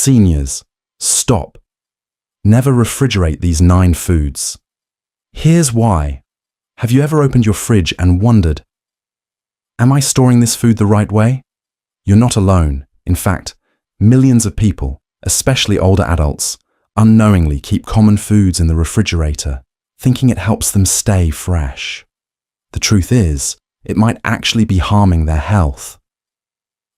Seniors, stop. Never refrigerate these 9 foods. Here's why. Have you ever opened your fridge and wondered, am I storing this food the right way? You're not alone. In fact, millions of people, especially older adults, unknowingly keep common foods in the refrigerator, thinking it helps them stay fresh. The truth is, it might actually be harming their health.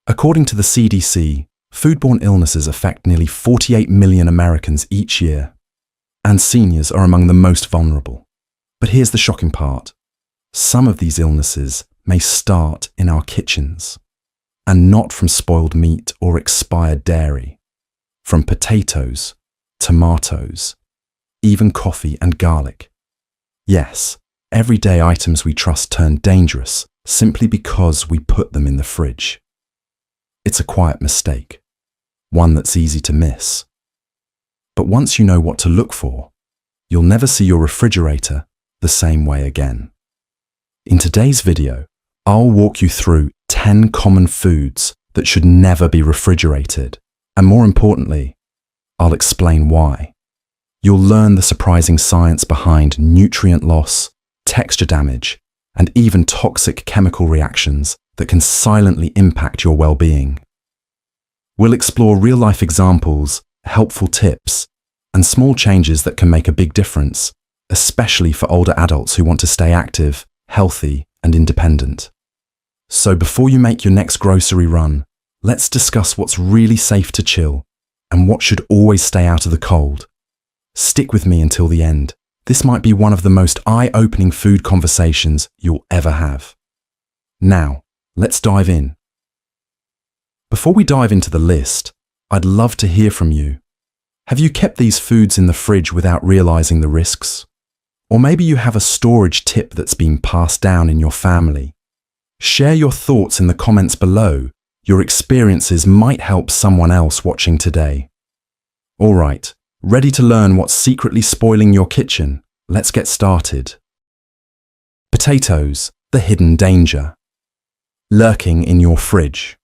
According to the CDC, foodborne illnesses affect nearly 48 million Americans each year, and seniors are among the most vulnerable. But here's the shocking part. Some of these illnesses may start in our kitchens, and not from spoiled meat or expired dairy, from potatoes, tomatoes, even coffee and garlic. Yes, everyday items we trust turn dangerous simply because we put them in the fridge. It's a quiet mistake, one that's easy to miss. But once you know what to look for, you'll never see your refrigerator the same way again. In today's video, I'll walk you through 10 common foods that should never be refrigerated, and more importantly, I'll explain why. You'll learn the surprising science behind nutrient loss, texture damage, and even toxic chemical reactions that can silently impact your well-being. We'll explore real-life examples, helpful tips, and small changes that can make a big difference, especially for older adults who want to stay active, healthy, and independent. So before you make your next grocery run, let's discuss what's really safe to chill and what should always stay out of the cold. Stick with me until the end. This might be one of the most eye-opening food conversations you'll ever have. Now, let's dive in. Before we dive into the list, I'd love to hear from you. Have you kept these foods in the fridge without realizing the risks? Or maybe you have a storage tip that's been passed down in your family. Share your thoughts in the comments below. Your experiences might help someone else watching today. All right, ready to learn what's secretly spoiling your kitchen? Let's get started. Potatoes, the hidden danger. Lurking in your fridge.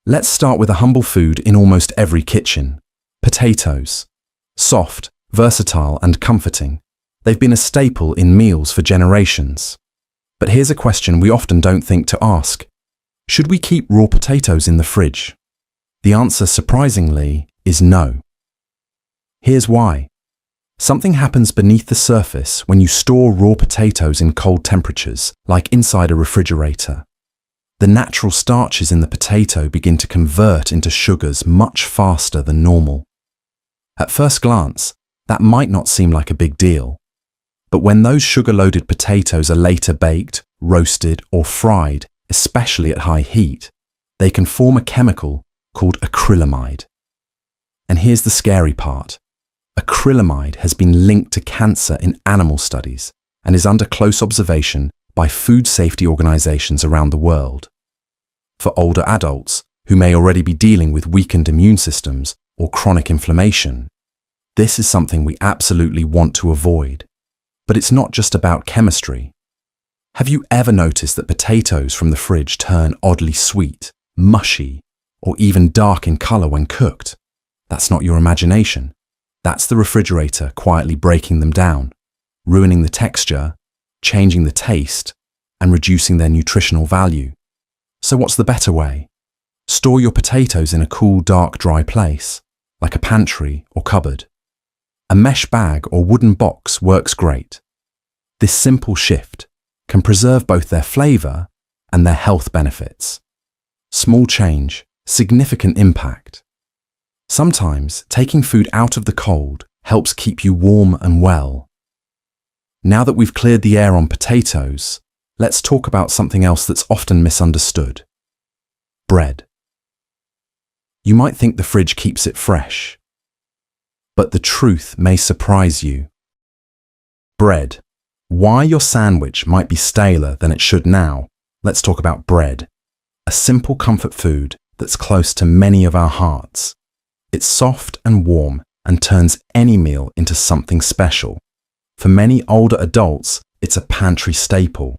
Let's start with a humble food in almost every kitchen. Potatoes. Soft, versatile, and comforting. They've been a staple in meals for generations. But here's a question we often don't think to ask. Should we keep raw potatoes in the fridge? The answer, surprisingly, is no. Here's why. Something happens beneath the surface when you store raw potatoes in cold temperatures, like inside a refrigerator. The natural starches in the potato begin to convert into sugars much faster than normal. At first glance, that might not seem like a big deal. But when those sugar-loaded potatoes are later baked, roasted, or fried, especially at high heat, they can form a chemical called acrylamide. And here's the scary part. Acrylamide has been linked to cancer in animal studies and is under close observation by food safety organizations around the world. For older adults who may already be dealing with weakened immune systems or chronic inflammation, this is something we absolutely want to avoid. But it's not just about chemistry. Have you ever noticed that potatoes from the fridge turn oddly sweet, mushy, or even dark in color when cooked? That's not your imagination. That's the refrigerator quietly breaking them down, ruining the texture, changing the taste, and reducing their nutritional value. So what's the better way? Store your potatoes in a cool, dark, dry place, like a pantry or cupboard. A mesh bag or wooden box works great. This simple shift can preserve both their flavor and their health benefits. Small change, significant impact. Sometimes taking food out of the cold helps keep you warm and well. Now that we've cleared the air on potatoes, let's talk about something else that's often misunderstood. Bread. You might think the fridge keeps it fresh. But the truth may surprise you. Bread. Why your sandwich might be staler than it should now, let's talk about bread. A simple comfort food that's close to many of our hearts. It's soft and warm and turns any meal into something special. For many older adults, it's a pantry staple.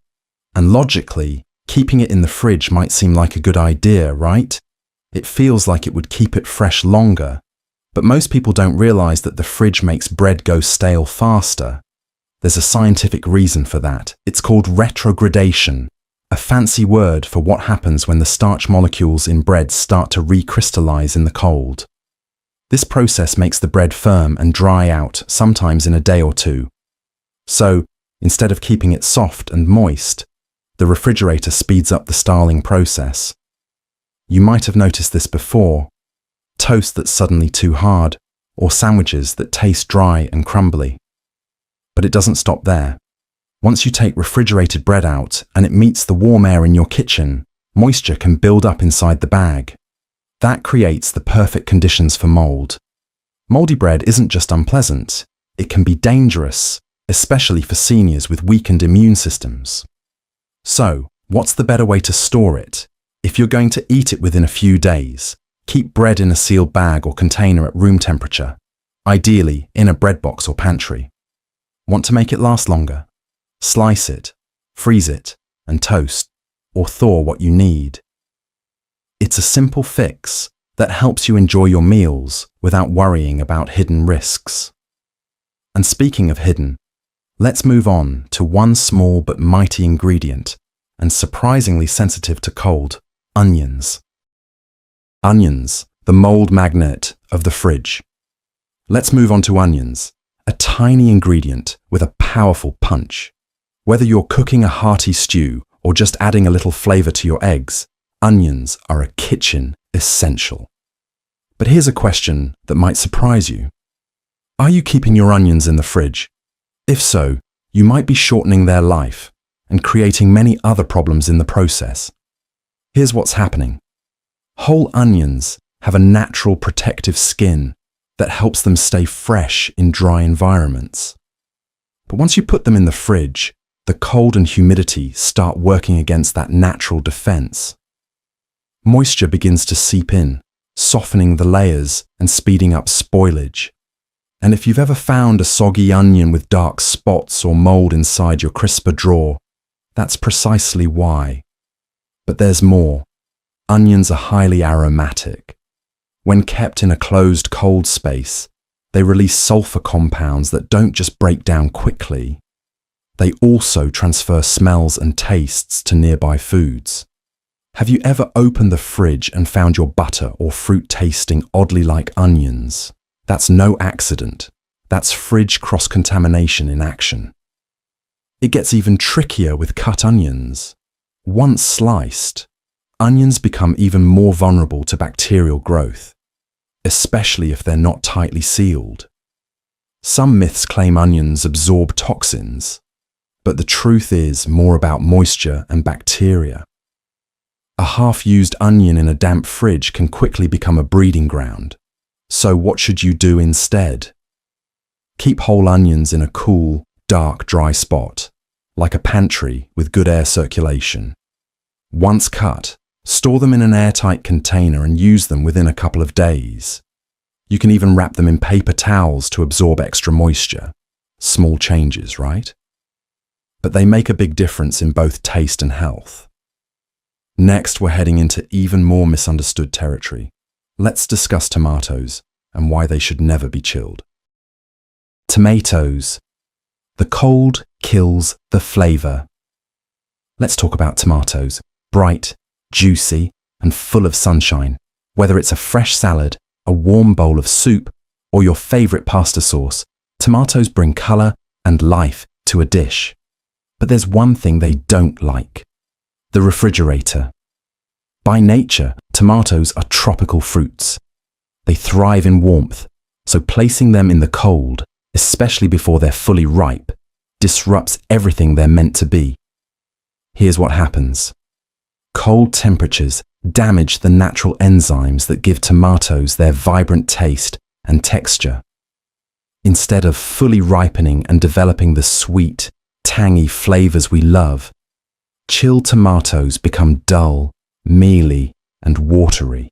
And logically, keeping it in the fridge might seem like a good idea, right? It feels like it would keep it fresh longer, but most people don't realize that the fridge makes bread go stale faster. There's a scientific reason for that. It's called retrogradation, a fancy word for what happens when the starch molecules in bread start to recrystallize in the cold. This process makes the bread firm and dry out, sometimes in a day or two. So, instead of keeping it soft and moist, the refrigerator speeds up the stalling process. You might have noticed this before: toast that's suddenly too hard, or sandwiches that taste dry and crumbly. But it doesn't stop there. Once you take refrigerated bread out and it meets the warm air in your kitchen, moisture can build up inside the bag. That creates the perfect conditions for mold. Moldy bread isn't just unpleasant, it can be dangerous, especially for seniors with weakened immune systems. So, what's the better way to store it? If you're going to eat it within a few days, keep bread in a sealed bag or container at room temperature, ideally in a bread box or pantry. Want to make it last longer? Slice it, freeze it, and toast, or thaw what you need. It's a simple fix that helps you enjoy your meals without worrying about hidden risks. And speaking of hidden, let's move on to one small but mighty ingredient, and surprisingly sensitive to cold: onions. Onions, the mold magnet of the fridge. Let's move on to onions, a tiny ingredient with a powerful punch. Whether you're cooking a hearty stew or just adding a little flavor to your eggs, onions are a kitchen essential. But here's a question that might surprise you. Are you keeping your onions in the fridge? If so, you might be shortening their life and creating many other problems in the process. Here's what's happening. Whole onions have a natural protective skin that helps them stay fresh in dry environments. But once you put them in the fridge, the cold and humidity start working against that natural defense. Moisture begins to seep in, softening the layers and speeding up spoilage. And if you've ever found a soggy onion with dark spots or mold inside your crisper drawer, that's precisely why. But there's more. Onions are highly aromatic. When kept in a closed cold space, they release sulfur compounds that don't just break down quickly. They also transfer smells and tastes to nearby foods. Have you ever opened the fridge and found your butter or fruit tasting oddly like onions? That's no accident. That's fridge cross-contamination in action. It gets even trickier with cut onions. Once sliced, onions become even more vulnerable to bacterial growth, especially if they're not tightly sealed. Some myths claim onions absorb toxins, but the truth is more about moisture and bacteria. A half-used onion in a damp fridge can quickly become a breeding ground. So what should you do instead? Keep whole onions in a cool, dark, dry spot, like a pantry with good air circulation. Once cut, store them in an airtight container and use them within a couple of days. You can even wrap them in paper towels to absorb extra moisture. Small changes, right? But they make a big difference in both taste and health. Next, we're heading into even more misunderstood territory. Let's discuss tomatoes and why they should never be chilled. Tomatoes. The cold kills the flavor. Let's talk about tomatoes. Bright, juicy, and full of sunshine. Whether it's a fresh salad, a warm bowl of soup, or your favorite pasta sauce, tomatoes bring color and life to a dish. But there's one thing they don't like: the refrigerator. By nature, tomatoes are tropical fruits. They thrive in warmth, so placing them in the cold, especially before they're fully ripe, disrupts everything they're meant to be. Here's what happens. Cold temperatures damage the natural enzymes that give tomatoes their vibrant taste and texture. Instead of fully ripening and developing the sweet, tangy flavors we love, chilled tomatoes become dull, mealy, and watery.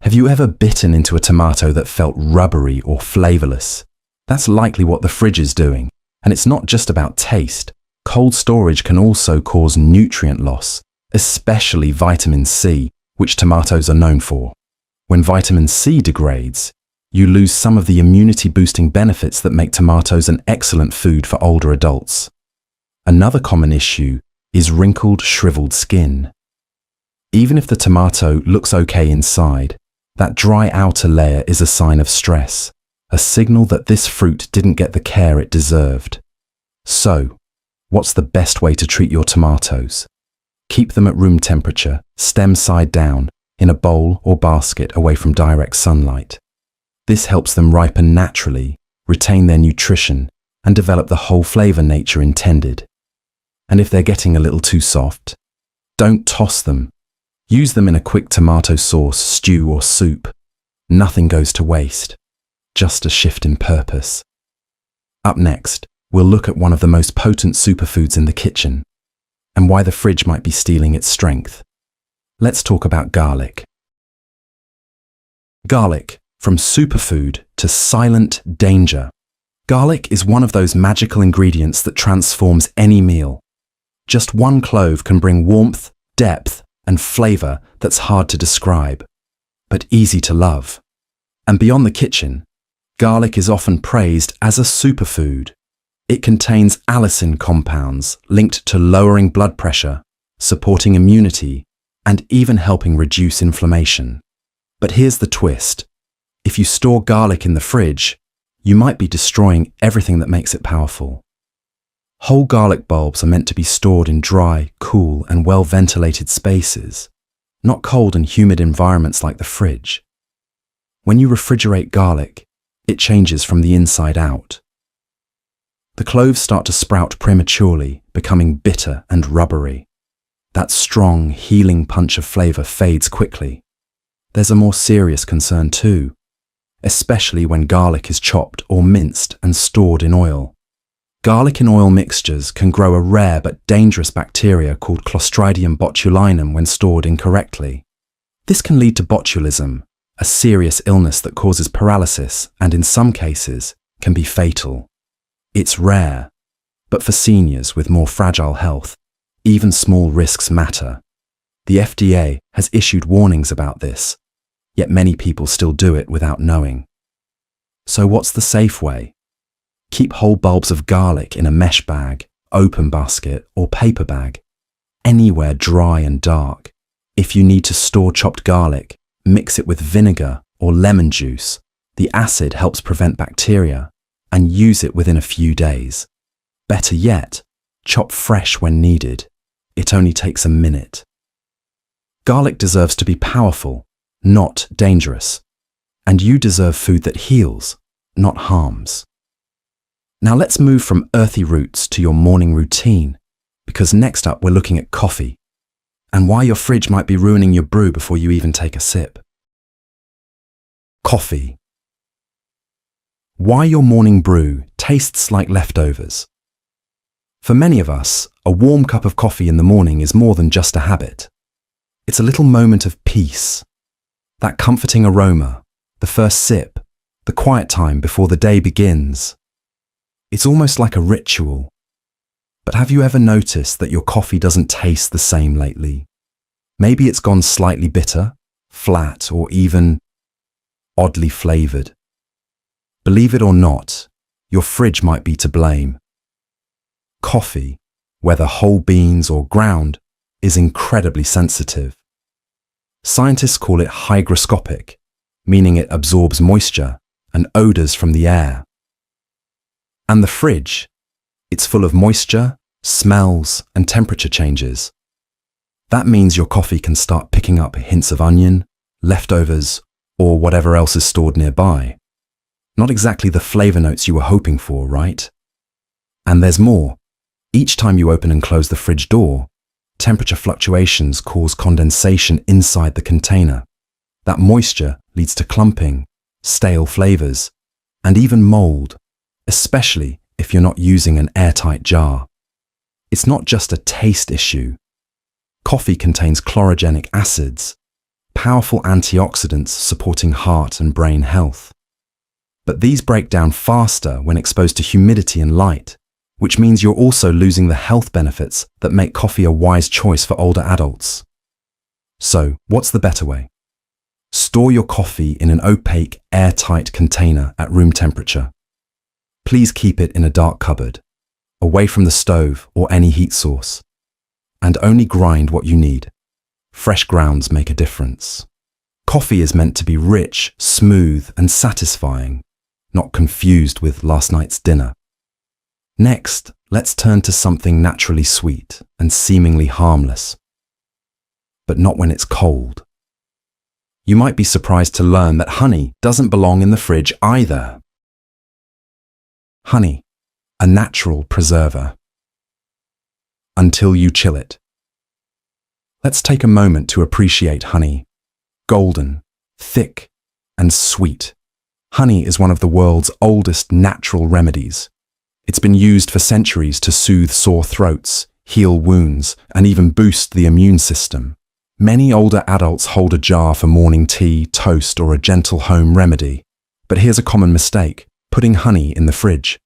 Have you ever bitten into a tomato that felt rubbery or flavorless? That's likely what the fridge is doing. And it's not just about taste. Cold storage can also cause nutrient loss, especially vitamin C, which tomatoes are known for. When vitamin C degrades, you lose some of the immunity-boosting benefits that make tomatoes an excellent food for older adults. Another common issue is wrinkled, shriveled skin. Even if the tomato looks okay inside, that dry outer layer is a sign of stress, a signal that this fruit didn't get the care it deserved. So, what's the best way to treat your tomatoes? Keep them at room temperature, stem side down, in a bowl or basket away from direct sunlight. This helps them ripen naturally, retain their nutrition, and develop the whole flavor nature intended. And if they're getting a little too soft, don't toss them. Use them in a quick tomato sauce, stew, or soup. Nothing goes to waste, just a shift in purpose. Up next, we'll look at one of the most potent superfoods in the kitchen, and why the fridge might be stealing its strength. Let's talk about garlic. Garlic, from superfood to silent danger. Garlic is one of those magical ingredients that transforms any meal. Just one clove can bring warmth, depth, and flavor that's hard to describe, but easy to love. And beyond the kitchen, garlic is often praised as a superfood. It contains allicin compounds linked to lowering blood pressure, supporting immunity, and even helping reduce inflammation. But here's the twist. If you store garlic in the fridge, you might be destroying everything that makes it powerful. Whole garlic bulbs are meant to be stored in dry, cool, and well-ventilated spaces, not cold and humid environments like the fridge. When you refrigerate garlic, it changes from the inside out. The cloves start to sprout prematurely, becoming bitter and rubbery. That strong, healing punch of flavor fades quickly. There's a more serious concern too, especially when garlic is chopped or minced and stored in oil. Garlic in oil mixtures can grow a rare but dangerous bacteria called Clostridium botulinum when stored incorrectly. This can lead to botulism, a serious illness that causes paralysis and in some cases can be fatal. It's rare, but for seniors with more fragile health, even small risks matter. The FDA has issued warnings about this, yet many people still do it without knowing. So what's the safe way? Keep whole bulbs of garlic in a mesh bag, open basket, or paper bag, anywhere dry and dark. If you need to store chopped garlic, mix it with vinegar or lemon juice. The acid helps prevent bacteria, and use it within a few days. Better yet, chop fresh when needed. It only takes a minute. Garlic deserves to be powerful, not dangerous. And you deserve food that heals, not harms. Now let's move from earthy roots to your morning routine, because next up we're looking at coffee, and why your fridge might be ruining your brew before you even take a sip. Coffee. Why your morning brew tastes like leftovers. For many of us, a warm cup of coffee in the morning is more than just a habit. It's a little moment of peace. That comforting aroma, the first sip, the quiet time before the day begins. It's almost like a ritual. But have you ever noticed that your coffee doesn't taste the same lately? Maybe it's gone slightly bitter, flat, or even oddly flavored. Believe it or not, your fridge might be to blame. Coffee, whether whole beans or ground, is incredibly sensitive. Scientists call it hygroscopic, meaning it absorbs moisture and odors from the air. And the fridge, it's full of moisture, smells, and temperature changes. That means your coffee can start picking up hints of onion, leftovers, or whatever else is stored nearby. Not exactly the flavor notes you were hoping for, right? And there's more. Each time you open and close the fridge door, temperature fluctuations cause condensation inside the container. That moisture leads to clumping, stale flavors, and even mold, especially if you're not using an airtight jar. It's not just a taste issue. Coffee contains chlorogenic acids, powerful antioxidants supporting heart and brain health. But these break down faster when exposed to humidity and light, which means you're also losing the health benefits that make coffee a wise choice for older adults. So, what's the better way? Store your coffee in an opaque, airtight container at room temperature. Please keep it in a dark cupboard, away from the stove or any heat source, and only grind what you need. Fresh grounds make a difference. Coffee is meant to be rich, smooth, and satisfying, not confused with last night's dinner. Next, let's turn to something naturally sweet and seemingly harmless. But not when it's cold. You might be surprised to learn that honey doesn't belong in the fridge either. Honey, a natural preserver. Until you chill it. Let's take a moment to appreciate honey. Golden, thick, and sweet. Honey is one of the world's oldest natural remedies. It's been used for centuries to soothe sore throats, heal wounds, and even boost the immune system. Many older adults hold a jar for morning tea, toast, or a gentle home remedy. But here's a common mistake: putting honey in the fridge.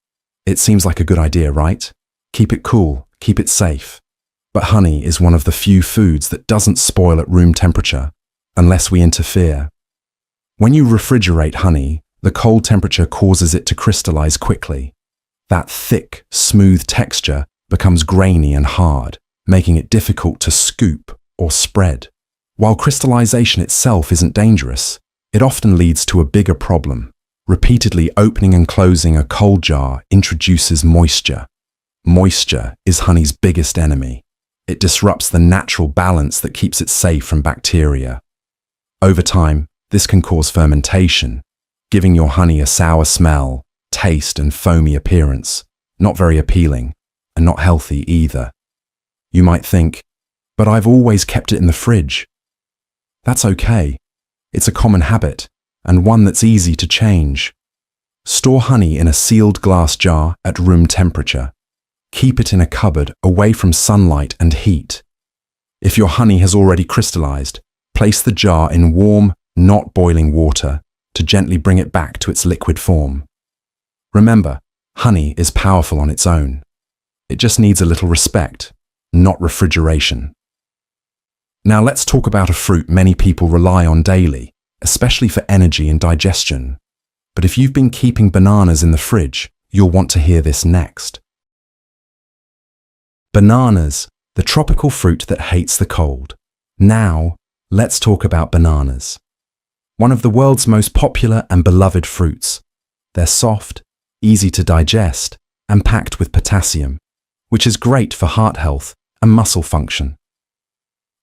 It seems like a good idea, right? Keep it cool, keep it safe. But honey is one of the few foods that doesn't spoil at room temperature, unless we interfere. When you refrigerate honey, the cold temperature causes it to crystallize quickly. That thick, smooth texture becomes grainy and hard, making it difficult to scoop or spread. While crystallization itself isn't dangerous, it often leads to a bigger problem. Repeatedly opening and closing a cold jar introduces moisture. Moisture is honey's biggest enemy. It disrupts the natural balance that keeps it safe from bacteria. Over time, this can cause fermentation, giving your honey a sour smell, taste, and foamy appearance. Not very appealing, and not healthy either. You might think, but I've always kept it in the fridge. That's okay. It's a common habit, and one that's easy to change. Store honey in a sealed glass jar at room temperature. Keep it in a cupboard away from sunlight and heat. If your honey has already crystallized, place the jar in warm, not boiling water to gently bring it back to its liquid form. Remember, honey is powerful on its own. It just needs a little respect, not refrigeration. Now let's talk about a fruit many people rely on daily, especially for energy and digestion. But if you've been keeping bananas in the fridge, you'll want to hear this next. Bananas, the tropical fruit that hates the cold. Now, let's talk about bananas. One of the world's most popular and beloved fruits. They're soft, easy to digest, and packed with potassium, which is great for heart health and muscle function.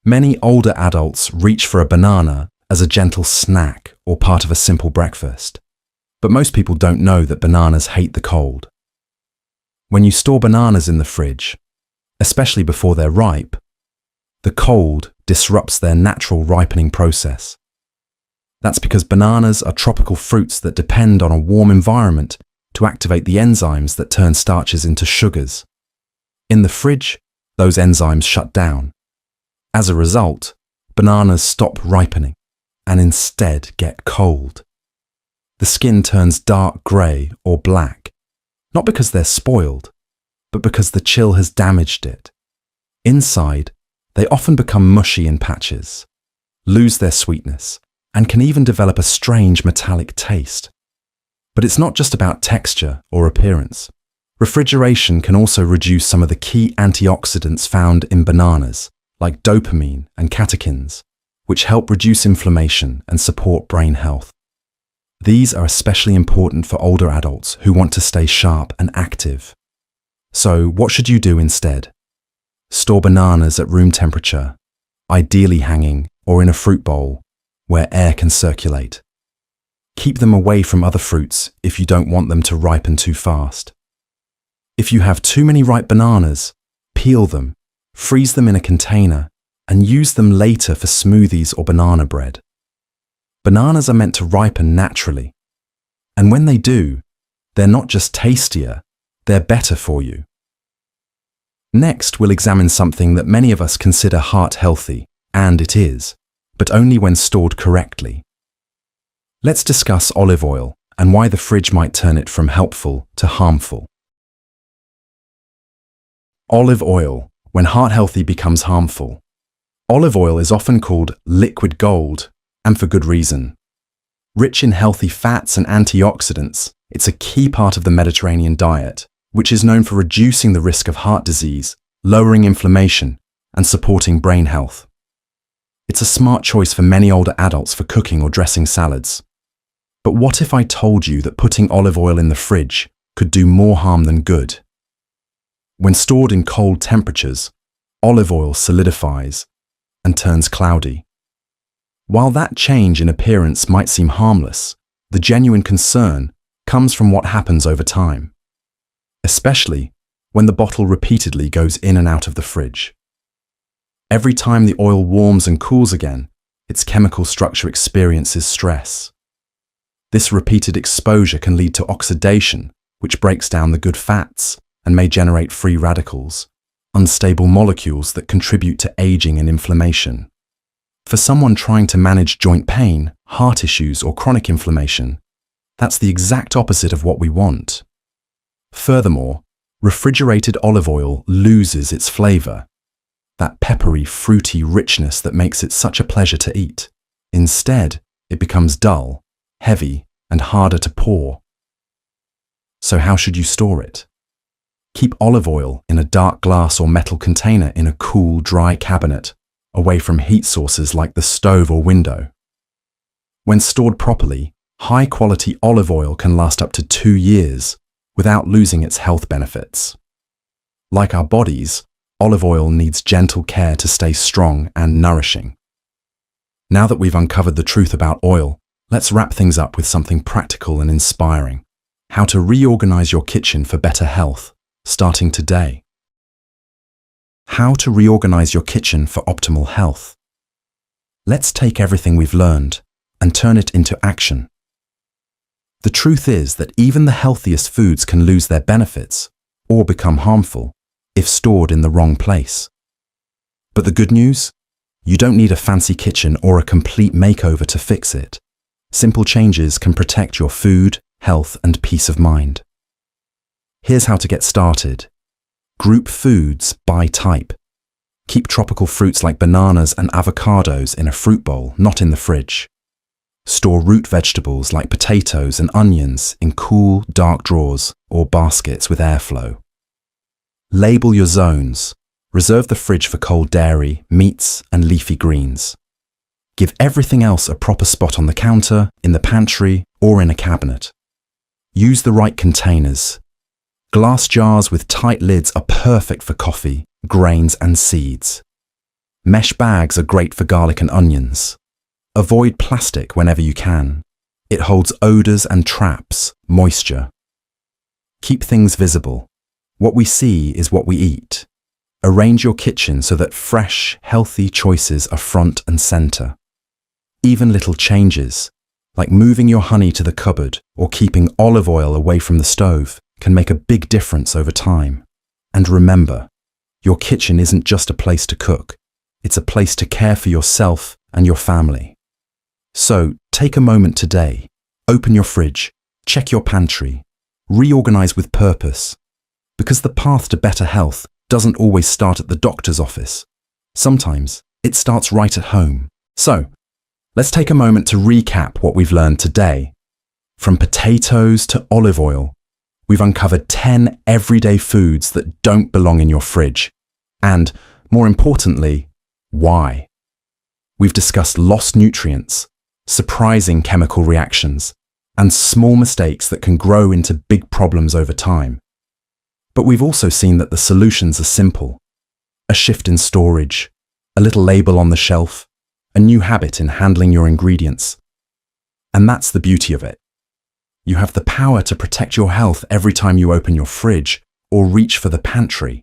Many older adults reach for a banana as a gentle snack or part of a simple breakfast. But most people don't know that bananas hate the cold. When you store bananas in the fridge, especially before they're ripe, the cold disrupts their natural ripening process. That's because bananas are tropical fruits that depend on a warm environment to activate the enzymes that turn starches into sugars. In the fridge, those enzymes shut down. As a result, bananas stop ripening and instead get cold. The skin turns dark grey or black, not because they're spoiled, but because the chill has damaged it. Inside, they often become mushy in patches, lose their sweetness, and can even develop a strange metallic taste. But it's not just about texture or appearance. Refrigeration can also reduce some of the key antioxidants found in bananas, like dopamine and catechins, which help reduce inflammation and support brain health. These are especially important for older adults who want to stay sharp and active. So, what should you do instead? Store bananas at room temperature, ideally hanging or in a fruit bowl where air can circulate. Keep them away from other fruits if you don't want them to ripen too fast. If you have too many ripe bananas, peel them, freeze them in a container, and use them later for smoothies or banana bread. Bananas are meant to ripen naturally, and when they do, they're not just tastier, they're better for you. Next, we'll examine something that many of us consider heart healthy, and it is, but only when stored correctly. Let's discuss olive oil and why the fridge might turn it from helpful to harmful. Olive oil, when heart healthy, becomes harmful. Olive oil is often called liquid gold, and for good reason. Rich in healthy fats and antioxidants, it's a key part of the Mediterranean diet, which is known for reducing the risk of heart disease, lowering inflammation, and supporting brain health. It's a smart choice for many older adults for cooking or dressing salads. But what if I told you that putting olive oil in the fridge could do more harm than good? When stored in cold temperatures, olive oil solidifies and turns cloudy. While that change in appearance might seem harmless, the genuine concern comes from what happens over time, especially when the bottle repeatedly goes in and out of the fridge. Every time the oil warms and cools again, its chemical structure experiences stress. This repeated exposure can lead to oxidation, which breaks down the good fats and may generate free radicals, unstable molecules that contribute to aging and inflammation. For someone trying to manage joint pain, heart issues, or chronic inflammation, that's the exact opposite of what we want. Furthermore, refrigerated olive oil loses its flavor, that peppery, fruity richness that makes it such a pleasure to eat. Instead, it becomes dull, heavy, and harder to pour. So how should you store it? Keep olive oil in a dark glass or metal container in a cool, dry cabinet, away from heat sources like the stove or window. When stored properly, high-quality olive oil can last up to 2 years without losing its health benefits. Like our bodies, olive oil needs gentle care to stay strong and nourishing. Now that we've uncovered the truth about oil, let's wrap things up with something practical and inspiring: how to reorganize your kitchen for better health, starting today. How to reorganize your kitchen for optimal health. Let's take everything we've learned and turn it into action. The truth is that even the healthiest foods can lose their benefits or become harmful if stored in the wrong place. But the good news? You don't need a fancy kitchen or a complete makeover to fix it. Simple changes can protect your food, health, and peace of mind. Here's how to get started. Group foods by type. Keep tropical fruits like bananas and avocados in a fruit bowl, not in the fridge. Store root vegetables like potatoes and onions in cool, dark drawers or baskets with airflow. Label your zones. Reserve the fridge for cold dairy, meats, and leafy greens. Give everything else a proper spot on the counter, in the pantry, or in a cabinet. Use the right containers. Glass jars with tight lids are perfect for coffee, grains, and seeds. Mesh bags are great for garlic and onions. Avoid plastic whenever you can. It holds odors and traps moisture. Keep things visible. What we see is what we eat. Arrange your kitchen so that fresh, healthy choices are front and center. Even little changes, like moving your honey to the cupboard or keeping olive oil away from the stove, can make a big difference over time. And remember, your kitchen isn't just a place to cook. It's a place to care for yourself and your family. So, take a moment today. Open your fridge, check your pantry, reorganize with purpose. Because the path to better health doesn't always start at the doctor's office. Sometimes it starts right at home. So, let's take a moment to recap what we've learned today. From potatoes to olive oil, we've uncovered 10 everyday foods that don't belong in your fridge. And, more importantly, why. We've discussed lost nutrients, surprising chemical reactions, and small mistakes that can grow into big problems over time. But we've also seen that the solutions are simple. A shift in storage, a little label on the shelf, a new habit in handling your ingredients. And that's the beauty of it. You have the power to protect your health every time you open your fridge or reach for the pantry.